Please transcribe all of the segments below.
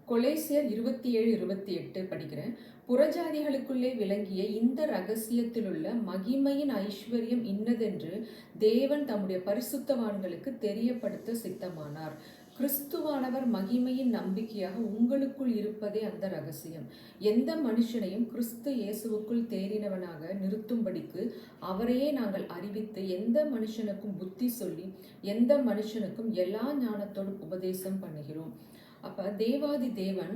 கொலேசியர் 27:28 படிக்கிறேன். புறஜாதிகளுக்குள்ளே விளங்கிய இந்த இரகசியத்திலுள்ள மகிமையின் ஐஸ்வர்யம் இன்னதென்று தேவன் தம்முடைய பரிசுத்தவான்களுக்கு தெரியப்படுத்த சித்தமானார். கிறிஸ்துவானவர் மகிமையின் நம்பிக்கையாக உங்களுக்குள் இருப்பதே அந்த ரகசியம். எந்த மனுஷனையும் கிறிஸ்து இயேசுவுக்குள் தேறினவனாக நிறுத்தும்படிக்கு அவரையே நாங்கள் அறிவித்து எந்த மனுஷனுக்கும் புத்தி சொல்லி எந்த மனுஷனுக்கும் எல்லா ஞானத்தோடும் உபதேசம் பண்ணுகிறோம். அப்போ தேவாதி தேவன்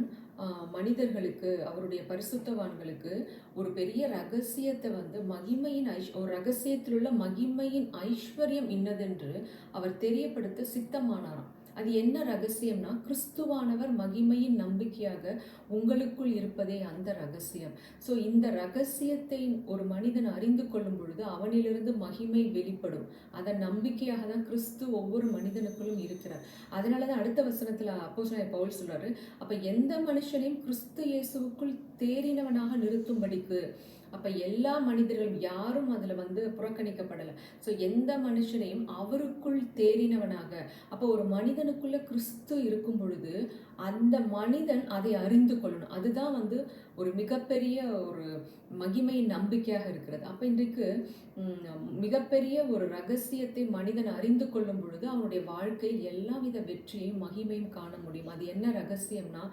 மனிதர்களுக்கு, அவருடைய பரிசுத்தவான்களுக்கு ஒரு பெரிய ரகசியத்தை மகிமையின் ஒரு ரகசியத்தில் உள்ள மகிமையின் ஐஸ்வர்யம் இன்னதென்று அவர் தெரியப்படுத்த சித்தமானாராம். அது என்ன ரகசியம்னா, கிறிஸ்துவானவர் மகிமையின் நம்பிக்கையாக உங்களுக்குள் இருப்பதே அந்த ரகசியம். ஸோ இந்த ரகசியத்தை ஒரு மனிதன் அறிந்து கொள்ளும் பொழுது அவனிலிருந்து மகிமை வெளிப்படும். அதன் நம்பிக்கையாக தான் கிறிஸ்து ஒவ்வொரு மனிதனுக்குள்ளும் இருக்கிறார். அதனால தான் அடுத்த வசனத்தில் அப்போஸ்தலனாகிய பவுல் சொல்றாரு, அப்போ எந்த மனுஷனையும் கிறிஸ்து இயேசுவுக்குள் தேறினவனாக நிறுத்தும்படிக்கு. அப்போ எல்லா மனிதர்களும் யாரும் அதில் புறக்கணிக்கப்படலை. ஸோ எந்த மனுஷனையும் அவருக்குள் தேறினவனாக. அப்போ ஒரு மனிதனுக்குள்ள கிறிஸ்து இருக்கும் பொழுது அந்த மனிதன் அதை அறிந்து கொள்ளணும். அதுதான் ஒரு மிகப்பெரிய ஒரு மகிமையின் நம்பிக்கையாக இருக்கிறது. அப்போ இன்றைக்கு மிகப்பெரிய ஒரு ரகசியத்தை மனிதன் அறிந்து கொள்ளும் பொழுது அவனுடைய வாழ்க்கையில் எல்லாவித வெற்றியையும் மகிமையும் காண முடியும். அது என்ன ரகசியம்னா,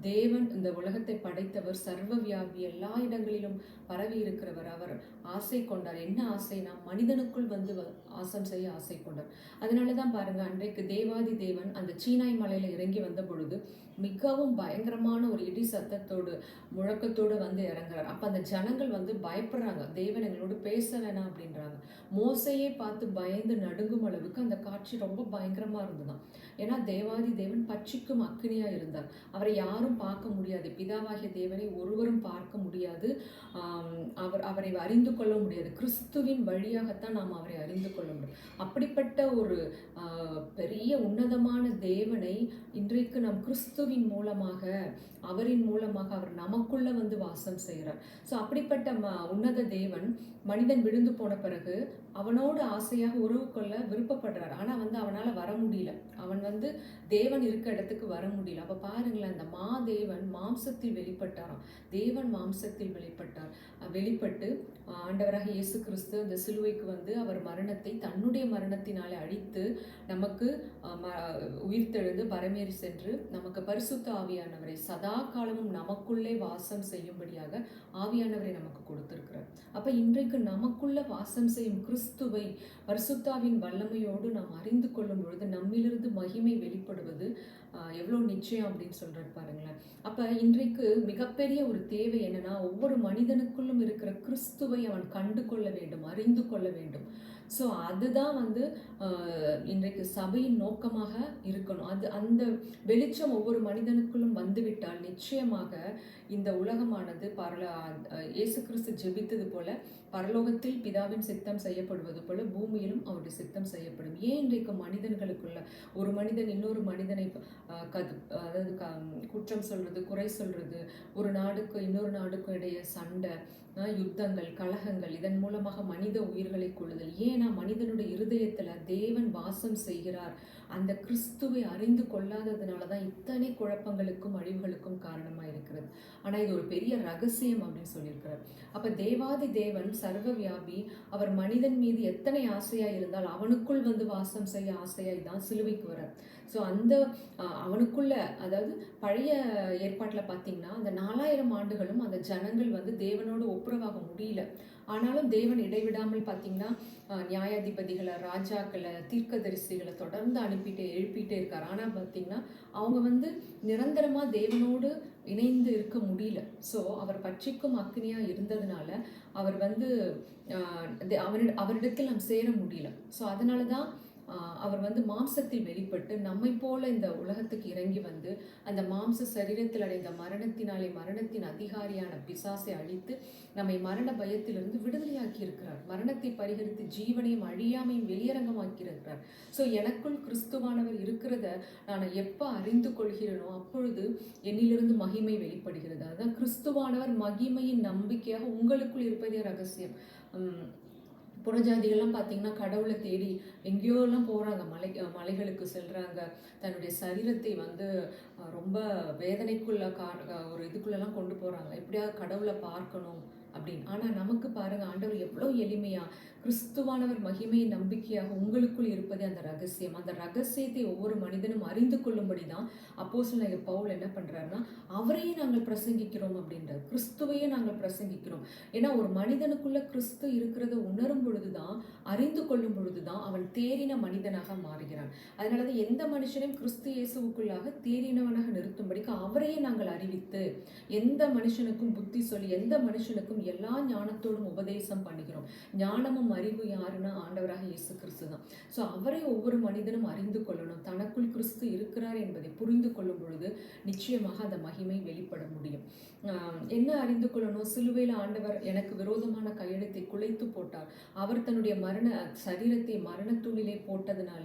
தேவன் இந்த உலகத்தை படைத்தவர், சர்வ வியாபி, எல்லா இடங்களிலும் பரவி இருக்கிறவர். அவர் ஆசை கொண்டார். என்ன ஆசைனா, மனிதனுக்குள் வாசம் செய்ய ஆசை கொண்டார். அதனால தான் பாருங்க, அன்றைக்கு தேவாதி தேவன் அந்த சீனாய் மலையில இறங்கி வந்த பொழுது மிகவும் பயங்கரமான ஒரு இடி சத்தத்தோடு முழக்கத்தோடு இறங்குறார். அப்ப அந்த ஜனங்கள் பயப்படுறாங்க. தேவன் எங்களோடு பேச வேணாம் அப்படின்றாங்க. மோசையே பார்த்து பயந்து நடுங்கும் அளவுக்கு அந்த காட்சி ரொம்ப பயங்கரமா இருந்ததுதான். ஏன்னா தேவாதி தேவன் பட்சிக்கும் அக்கினியா இருந்தார். அவரை யாரும் பார்க்க முடியாது. பிதாவாகிய தேவனை ஒருவரும் பார்க்க முடியாது. அவரை அறிந்து கொள்ள முடியாது. கிறிஸ்துவின் வழியாகத்தான் நாம் அவரை அறிந்து கொள்ள முடியும். அப்படிப்பட்ட ஒரு பெரிய உன்னதமான தேவனை இன்றைக்கு நாம் கிறிஸ்துவின் மூலமாக, அவரின் மூலமாக அவர் நமக்குள்ள வாசம் செய்கிறார். ஸோ அப்படிப்பட்ட உன்னத தேவன் மனிதன் விழுந்து போன பிறகு அவனோடு ஆசையாக உறவு கொள்ள விருப்பப்படுறார். ஆனால் அவனால் வர முடியல. அவன் தேவன் இருக்க இடத்துக்கு வர முடியல. அப்போ பாருங்களேன், அந்த மாதேவன் மாம்சத்தில் வெளிப்பட்டாராம். தேவன் மாம்சத்தில் வெளிப்பட்டு ஆண்டவராக இயேசு கிறிஸ்து அந்த சிலுவைக்கு அவர் மரணத்தை தன்னுடைய மரணத்தினாலே அழித்து நமக்கு உயிர்த்தெழுந்து பரமேறி சென்று நமக்கு பரிசுத்த ஆவியானவரை சதா காலமும் நமக்குள்ளே வாசம் செய்யும்படியாக ஆவியானவரை நமக்கு கொடுத்திருக்கிறார். அப்ப இன்றைக்கு நமக்குள்ள வாசம் செய்யும் கிறிஸ்துவை பரிசுத்தாவின் வல்லமையோடு நாம் அறிந்து கொள்ளும் பொழுது நம்மிலிருந்து மகிமை வெளிப்படுவது எவ்வளோ நிச்சயம் அப்படின்னு சொல்றாரு பாருங்களேன். அப்ப இன்றைக்கு மிகப்பெரிய ஒரு தேவை என்னன்னா, ஒவ்வொரு மனிதனுக்குள்ளும் இருக்கிற கிறிஸ்துவை அவன் கண்டு கொள்ள வேண்டும், அறிந்து கொள்ள வேண்டும். ஸோ அதுதான் இன்றைக்கு சபையின் நோக்கமாக இருக்கணும். அந்த வெளிச்சம் ஒவ்வொரு மனிதனுக்குள்ளும் வந்துவிட்டால் நிச்சயமாக இந்த உலகமானது இயேசு கிறிஸ்து ஜெபித்தது போல பரலோகத்தில் பிதாவின் சித்தம் செய்யப்படுவது போல பூமியிலும் அவருடைய சித்தம் செய்யப்படும். ஏன் இன்றைக்கு மனிதர்களுக்குள்ள ஒரு மனிதன் இன்னொரு மனிதனை அதாவது குற்றம் சொல்றது, குறை சொல்றது, ஒரு நாடுக்கு இன்னொரு நாடுக்கும் இடையே சண்டை, யுத்தங்கள், கலகங்கள், இதன் மூலமாக மனித உயிர்களை கொள்ளுதல். ஏன்னா மனிதனுடைய இருதயத்துல தேவன் வாசம் செய்கிறார். அந்த கிறிஸ்துவை அறிந்து கொள்ளாததுனால தான் இத்தனை குழப்பங்களுக்கும் அழிவுகளுக்கும் காரணமாக இருக்கிறது. ஆனால் இது ஒரு பெரிய ரகசியம் அப்படின்னு சொல்லியிருக்கிறார். அப்போ தேவாதி தேவன் சர்வ வியாபி, அவர் மனிதன் மீது எத்தனை ஆசையாக இருந்தால் அவனுக்குள் வாசம் செய்ய ஆசையாய் தான் சிலுவைக்கு வரார். ஸோ அந்த அவனுக்குள்ள, அதாவது பழைய ஏற்பாட்டில் பார்த்தீங்கன்னா அந்த 4000 ஆண்டுகளும் அந்த ஜனங்கள் தேவனோடு ஒப்புரவாக முடியல. ஆனாலும் தேவன் இடைவிடாமல் பார்த்தீங்கன்னா நியாயாதிபதிகளை, ராஜாக்களை, தீர்க்கதரிசிகளை தொடர்ந்து எழுப்பிட்டே இருக்கார். ஆனால் பார்த்தீங்கன்னா அவங்க நிரந்தரமாக தேவனோடு இணைந்து இருக்க முடியல. ஸோ அவர் பட்சிக்கும் அக்னியா இருந்ததுனால அவர் அவரிடத்தில் நாம் சேர முடியல. ஸோ அதனால தான் அவர் மாம்சத்தில் வெளிப்பட்டு நம்மை போல இந்த உலகத்துக்கு இறங்கி அந்த மாம்ச சரீரத்தில் அடைந்த மரணத்தினாலே மரணத்தின் அதிகாரியான பிசாசை அழித்து நம்மை மரண பயத்திலிருந்து விடுதலையாக்கி இருக்கிறார். மரணத்தை பரிகரித்து ஜீவனையும் அழியாமையும் வெளியரங்கமாக்கி இருக்கிறார். ஸோ எனக்குள் கிறிஸ்துவானவர் இருக்கிறத நான் எப்போ அறிந்து கொள்கிறேனோ அப்பொழுது என்னிலிருந்து மகிமை வெளிப்படுகிறது. அதுதான் கிறிஸ்துவானவர் மகிமையின் நம்பிக்கையாக உங்களுக்குள் இருப்பதே ரகசியம். புறஜாதிகள்லாம் பார்த்தீங்கன்னா கடவுளை தேடி எங்கேயோலாம் போகிறாங்க, மலைகளுக்கு செல்கிறாங்க, தன்னுடைய சரீரத்தை வந்து ரொம்ப வேதனைக்குள்ள ஒரு இதுக்குள்ளெல்லாம் கொண்டு போகிறாங்க, எப்படியாவது கடவுளை பார்க்கணும் அப்படின்னு. ஆனால் நமக்கு பாருங்கள், ஆண்டவர் எவ்வளோ எளிமையாக கிறிஸ்துவானவர் மகிமையை நம்பிக்கையாக உங்களுக்குள் இருப்பதே அந்த ரகசியம். அந்த ரகசியத்தை ஒவ்வொரு மனிதனும் அறிந்து கொள்ளும்படி தான் அப்போஸ்தலனாகிய பவுல் என்ன பண்ணுறாருன்னா, அவரையே நாங்கள் பிரசங்கிக்கிறோம் அப்படின்றார். கிறிஸ்துவையே நாங்கள் பிரசங்கிக்கிறோம். ஏன்னா ஒரு மனிதனுக்குள்ள கிறிஸ்து இருக்கிறத உணரும் பொழுது தான், அறிந்து கொள்ளும் பொழுது தான் அவன் தேறின மனிதனாக மாறுகிறான். அதனால தான் எந்த மனுஷனையும் கிறிஸ்து இயேசுவுக்குள்ளாக தேறினவனாக நிறுத்தும்படிக்கு அவரையே நாங்கள் அறிவித்து, எந்த மனுஷனுக்கும் புத்தி சொல்லி, எந்த மனுஷனுக்கும் எல்லா ஞானத்தோடும் உபதேசம் பண்ணுகிறோம். ஞானமும் அறிவு யாருன்னா ஆண்டவராக இயேசு கிறிஸ்து தான். ஸோ அவரை ஒவ்வொரு மனிதனும் அறிந்து கொள்ளணும். தனக்குள் கிறிஸ்து இருக்கிறார் என்பதை புரிந்து கொள்ளும் பொழுது நிச்சயமாக அந்த மகிமை வெளிப்பட முடியும். என்ன அறிந்து கொள்ளணும்? சிலுவையில் ஆண்டவர் எனக்கு விரோதமான கையெழுத்தை குலைத்து போட்டார். அவர் தன்னுடைய சரீரத்தை மரணத்தூணிலே போட்டதுனால,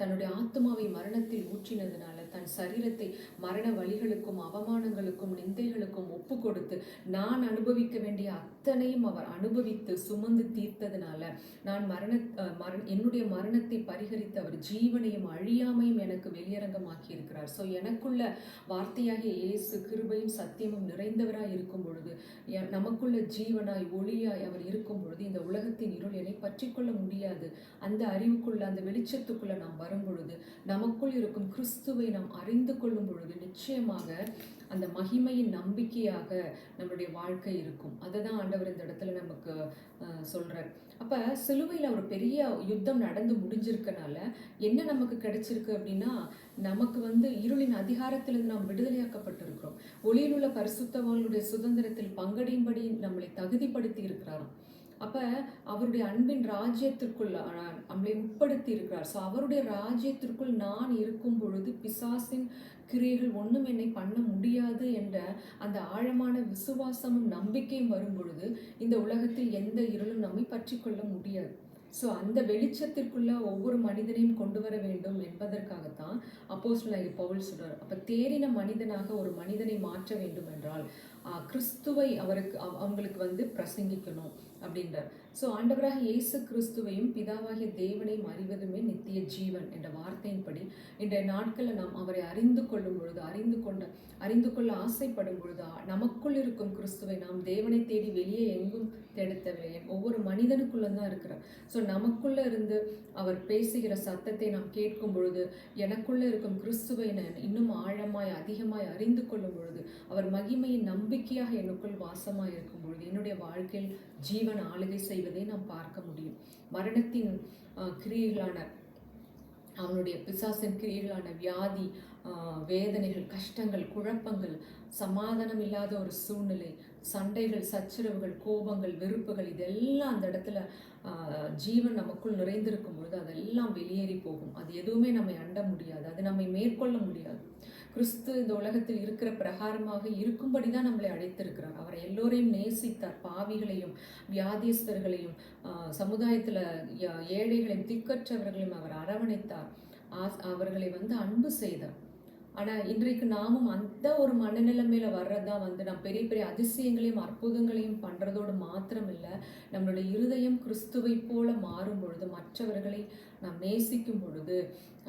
தன்னுடைய ஆத்மாவை மரணத்தில் ஊற்றினதுனால, தன் சரீரத்தை மரண வழிகளுக்கும் அவமானங்களுக்கும் நிந்தைகளுக்கும் ஒப்பு கொடுத்து நான் அனுபவிக்க வேண்டிய அத்தனையும் அவர் அனுபவித்து சுமந்து தீர்த்ததுனால நான் என்னுடைய மரணத்தை பரிகரித்து அவர் ஜீவனையும் அழியாமையும் எனக்கு வெளியரங்கமாக்கி இருக்கிறார். ஸோ எனக்குள்ள வார்த்தையாகிய இயேசு கிருபையும் சத்தியமும் நிறைந்தவராய் இருக்கும் பொழுது, நமக்குள்ள ஜீவனாய் ஒளியாய் அவர் இருக்கும் பொழுது, இந்த உலகத்தின் இருள் என்னை பற்றி கொள்ள முடியாது. அந்த அறிவுக்குள்ள, அந்த வெளிச்சத்துக்குள்ள நாம் வரும் பொழுது, நமக்குள் இருக்கும் கிறிஸ்துவை நாம் அறிந்து கொள்ளும் பொழுது நிச்சயமாக அந்த மகிமையின் நம்பிக்கையாக நம்மளுடைய வாழ்க்கை இருக்கும். அதை தான் ஆண்டவர் இந்த இடத்துல நமக்கு சொல்றார். அப்ப சிலுவையில் ஒரு பெரிய யுத்தம் நடந்து முடிஞ்சிருக்கனால என்ன நமக்கு கிடைச்சிருக்கு அப்படின்னா, நமக்கு வந்து இருளின் அதிகாரத்திலிருந்து நாம் விடுதலையாக்கப்பட்டிருக்கிறோம். ஒளியில் உள்ள பரிசுத்தவான்களுடைய சுதந்திரத்தில் பங்கடையும்படி நம்மளை தகுதிப்படுத்தி இருக்கிறாராம். அப்ப அவருடைய அன்பின் ராஜ்யத்திற்குள் நம்மளை உட்படுத்தி இருக்கிறார். ஸோ அவருடைய ராஜ்யத்திற்குள் நான் இருக்கும் பொழுது பிசாசின் கிரியைகள் ஒன்றும் என்னை பண்ண முடியாது என்ற அந்த ஆழமான விசுவாசமும் நம்பிக்கையும் வரும் பொழுது இந்த உலகத்தில் எந்த இருளும் நம்மை பற்றி கொள்ள முடியாது. ஸோ அந்த வெளிச்சத்திற்குள்ள ஒவ்வொரு மனிதனையும் கொண்டு வர வேண்டும் என்பதற்காகத்தான் அப்போஸ்தலனாகிய பவுல் சொல்றார். அப்போ தேறின மனிதனாக ஒரு மனிதனை மாற்ற வேண்டும் என்றால் கிறிஸ்துவை அவங்களுக்கு வந்து பிரசங்கிக்கணும் அப்படின்றார். ஸோ ஆண்டவராக இயேசு கிறிஸ்துவையும் பிதாவாகிய தேவனையும் அறிவதுமே நித்திய ஜீவன் என்ற வார்த்தையின்படி இன்றைய நாட்களில் நாம் அவரை அறிந்து கொள்ளும் பொழுது, அறிந்து கொள்ள ஆசைப்படும் பொழுது, நமக்குள் இருக்கும் கிறிஸ்துவை நாம் தேவனை தேடி வெளியே எங்கும் தேடத்தவில்லை, ஒவ்வொரு மனிதனுக்குள்ள தான் இருக்கிறார். ஸோ நமக்குள்ள இருந்து அவர் பேசுகிற சத்தத்தை நாம் கேட்கும் பொழுது, எனக்குள்ள இருக்கும் கிறிஸ்துவை நான் இன்னும் ஆழமாய் அதிகமாய் அறிந்து கொள்ளும் பொழுது, அவர் மகிமையின் நம்பிக்கையாக எனக்குள் வாசமாய் இருக்கும் பொழுது, என்னுடைய வாழ்க்கையில் ஜீவன் ஆளுகை செய்வதை நாம் பார்க்க முடியும். மரணத்தின் கிரியைகளான, அவனுடைய பிசாசின் கிரியைகளான வியாதி, வேதனைகள், கஷ்டங்கள், குழப்பங்கள், சமாதானம் இல்லாத ஒரு சூழ்நிலை, சண்டைகள், சச்சரவுகள், கோபங்கள், வெறுப்புகள், இதெல்லாம் அந்த இடத்துல ஜீவன் நமக்குள் நிறைந்திருக்கும் பொழுது அதெல்லாம் வெளியேறி போகும். அது எதுவுமே நம்மை அண்ட முடியாது, அது நம்மை மேற்கொள்ள முடியாது. கிறிஸ்து இந்த உலகத்தில் இருக்கிற பிரகாரமாக இருக்கும்படி தான் நம்மளை அழைத்திருக்கிறார். அவர் எல்லோரையும் நேசித்தார். பாவிகளையும் வியாதிஸ்தர்களையும் சமுதாயத்தில் ஏழைகளையும் திக்கற்றவர்களையும் அவர் அரவணைத்தார். அவர்களை வந்து அன்பு செய்தார். ஆனால் இன்றைக்கு நாமும் அந்த ஒரு மனநிலைமையில வர்றதா வந்து நாம் பெரிய பெரிய அதிசயங்களையும் அற்புதங்களையும் பண்ணுறதோடு மாத்திரம் இல்லை, நம்மளுடைய இருதயம் கிறிஸ்துவை போல மாறும் பொழுது, மற்றவர்களை நாம் நேசிக்கும் பொழுது,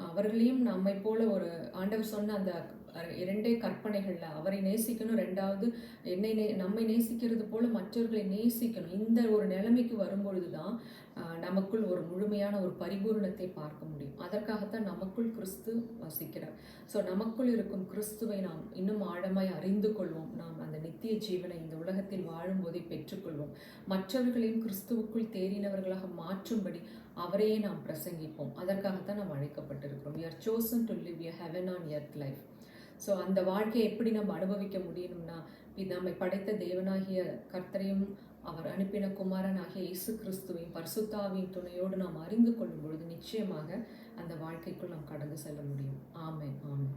அவர்களையும் நம்மை போல ஒரு ஆண்டவர் சொன்ன அந்த 2 கற்பனைகள்ல அவரை நேசிக்கணும், 2வது நம்மை நேசிக்கிறது போல மற்றவர்களை நேசிக்கணும். இந்த ஒரு நிலைமைக்கு வரும்பொழுது தான் நமக்குள் ஒரு முழுமையான ஒரு பரிபூர்ணத்தை பார்க்க முடியும். அதற்காகத்தான் நமக்குள் கிறிஸ்து வசிக்கிறார். ஸோ நமக்குள் இருக்கும் கிறிஸ்துவை நாம் இன்னும் ஆழமாய் அறிந்து கொள்வோம். நாம் அந்த நித்திய ஜீவனை இந்த உலகத்தில் வாழும் போதே பெற்றுக்கொள்வோம். மற்றவர்களையும் கிறிஸ்துவுக்குள் தேறினவர்களாக மாற்றும்படி அவரையே நாம் பிரசங்கிப்போம். அதற்காகத்தான் நாம் அழைக்கப்பட்டிருக்கிறோம். We are chosen to live a heaven on earth life. So அந்த வாழ்க்கையை எப்படி நம்ம அனுபவிக்க முடியணும்னா, நம்மை படைத்த தேவனாகிய கர்த்தரையும் அவர் அனுப்பின குமாரன் ஆகிய இயேசு கிறிஸ்துவின் பரிசுத்தாவின் துணையோடு நாம் அறிந்து கொள்ளும் பொழுது நிச்சயமாக அந்த வாழ்க்கைக்குள் நாம் கடந்து செல்ல முடியும். ஆமென், ஆமென்.